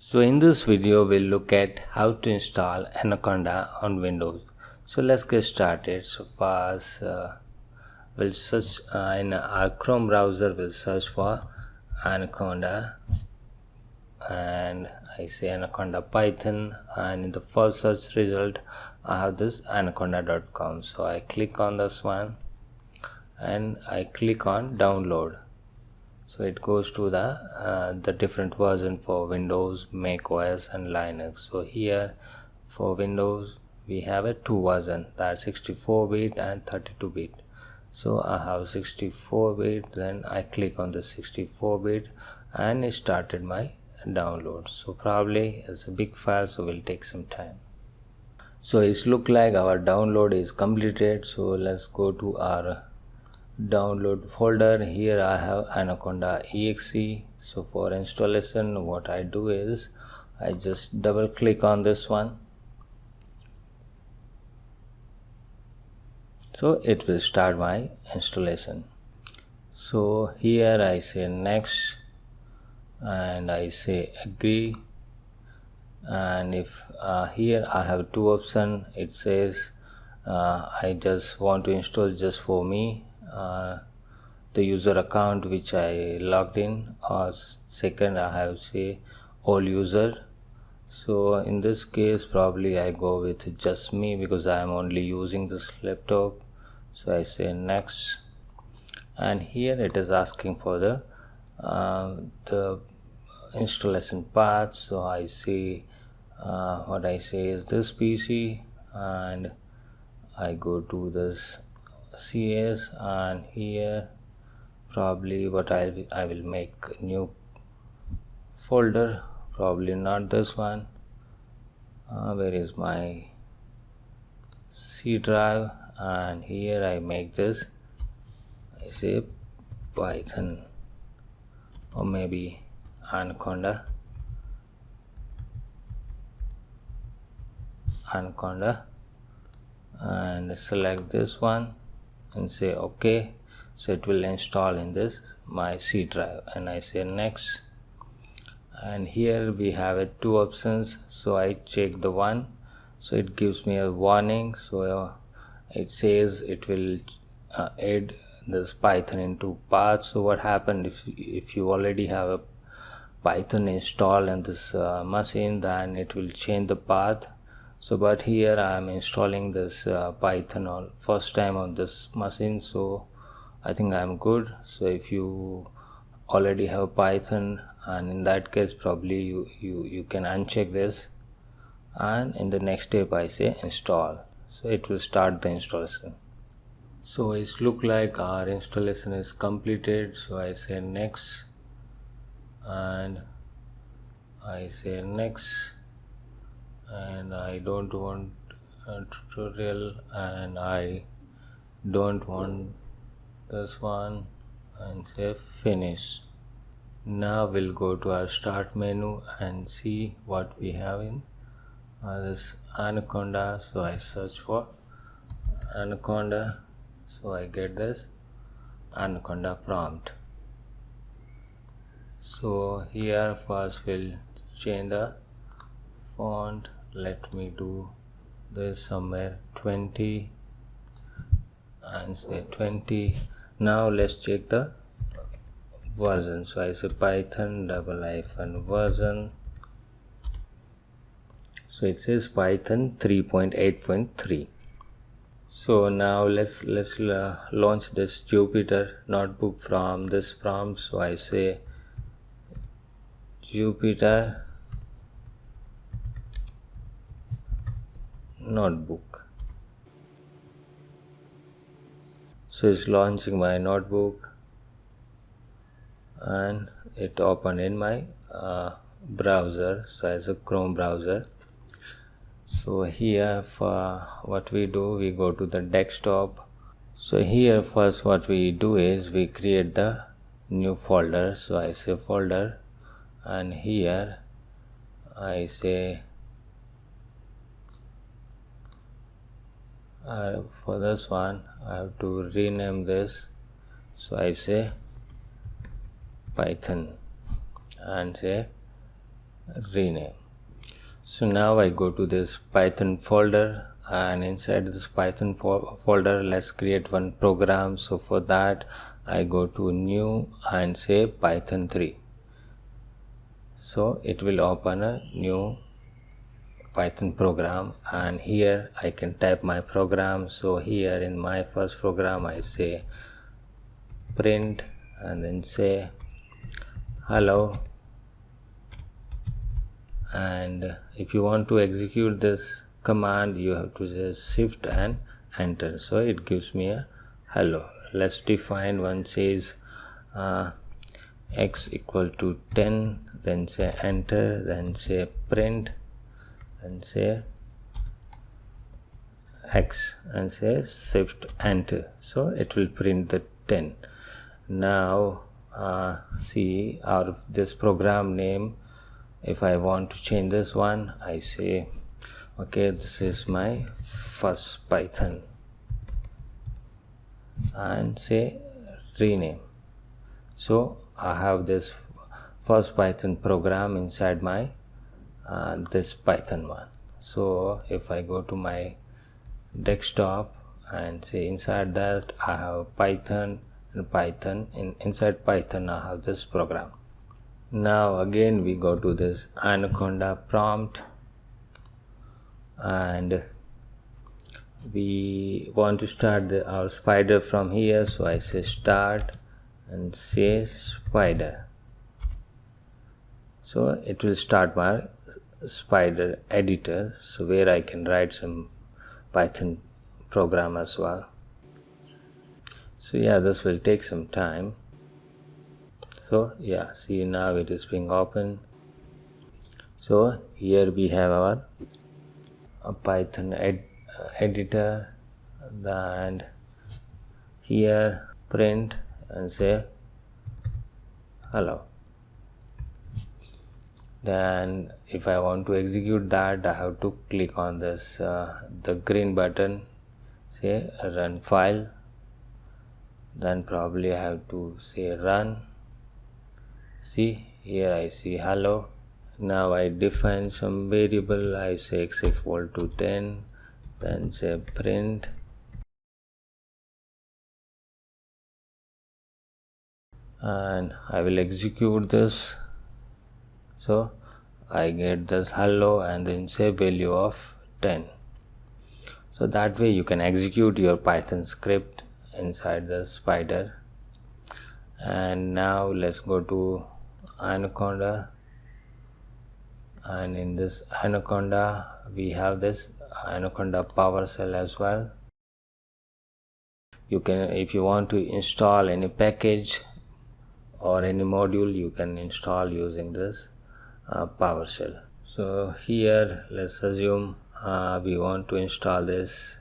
So in this video we'll look at how to install Anaconda on Windows. So let's get started. So first we'll search in our Chrome browser, we'll search for Anaconda, and I say Anaconda Python, and in the first search result I have this anaconda.com. So I click on this one and I click on download. So it goes to the different version for Windows, Mac OS and Linux. So here for Windows we have a two version, that's 64-bit and 32-bit. So I have 64-bit, then I click on the 64-bit and it started my download. So probably it's a big file, so will take some time. So it's look like our download is completed. So let's go to our download folder. Here I have Anaconda exe. So for installation what I do is I just double click on this one, so it will start my installation. So here I say next and I say agree, and if here I have two options. It says I just want to install just for me, the user account which I logged in, or second I have say all user. So in this case probably I go with just me because I am only using this laptop. So I say next, and here it is asking for the installation path. So I say what I say is this PC, and I go to this CS, and here probably what I will make a new folder, probably not this one. Where is my C drive, and here I make this, I say Python or maybe Anaconda, and select this one and say okay. So it will install in this my C drive, and I say next, and here we have two options. So I check the one, so it gives me a warning. So it says it will add this Python into path. So what happened if you already have a Python installed in this machine, then it will change the path. So but here I am installing this Python on first time on this machine, so I think I am good. So if you already have Python, and in that case probably you can uncheck this, and in the next step I say install. So it will start the installation. So it's look like our installation is completed. So I say next, and I say next, and I don't want a tutorial, and I don't want this one, and say finish. Now we'll go to our start menu and see what we have in this Anaconda. So I search for Anaconda, so I get this Anaconda prompt. So here first we'll change the font. Let me do this somewhere 20 and say 20. Now let's check the version. So I say Python -version. So it says Python 3.8.3. So now let's launch this Jupyter notebook from this prompt. So I say Jupyter notebook. So it's launching my notebook, and it opened in my browser. So as a Chrome browser. So here for what we do, we go to the desktop. So here first what we do is we create the new folder. So I say folder, and here I say for this one I have to rename this. So I say Python and say rename. So now I go to this Python folder, and inside this Python folder, let's create one program. So for that I go to new and say Python 3. So it will open a new Python program, and here I can type my program. So here in my first program I say print and then say hello, and if you want to execute this command you have to just shift and enter. So it gives me a hello. Let's define one. Says x equal to 10, then say enter, then say print and say x and say shift enter. So it will print the 10. Now see, out of this program name, if I want to change this one, I say okay, this is my first Python and say rename. So I have this first Python program inside my this Python one. So if I go to my desktop and say inside that I have Python and Python, inside Python I have this program. Now again we go to this Anaconda prompt, and we want to start our spider from here. So I say start and say spider. So it will start my spider editor, so where I can write some Python program as well. So yeah, this will take some time. So yeah, see, now it is being opened. So here we have our Python editor, and here print and say hello. Then if I want to execute that, I have to click on this the green button, say run file, then probably I have to say run. See, here I see hello. Now I define some variable. I say x equal to 10, then say print, and I will execute this. So I get this hello and then say value of 10. So that way you can execute your Python script inside the spider. And now let's go to Anaconda, and in this Anaconda we have this Anaconda PowerShell as well. You can, if you want to install any package or any module, you can install using this PowerShell. So here let's assume we want to install this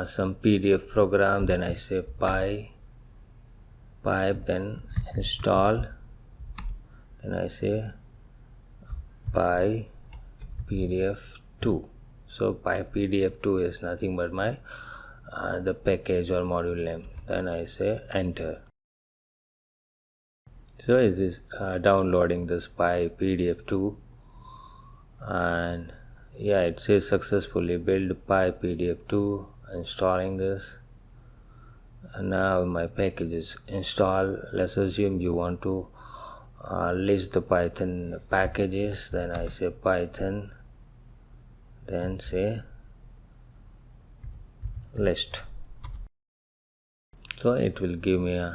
some PDF program. Then I say pipe, then install, then I say PyPDF2. So PyPDF2 is nothing but my the package or module name. Then I say enter. So it is downloading this PyPDF2, and yeah, it says successfully build PyPDF2, installing this. And now my package is installed. Let's assume you want to list the Python packages. Then I say Python, then say list. So it will give me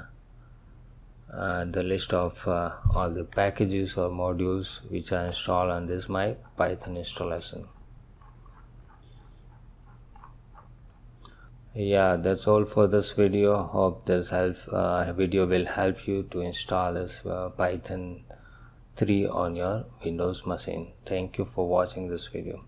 the list of all the packages or modules which are installed on this my Python installation. Yeah, that's all for this video. Hope this video will help you to install this Python 3 on your Windows machine. Thank you for watching this video.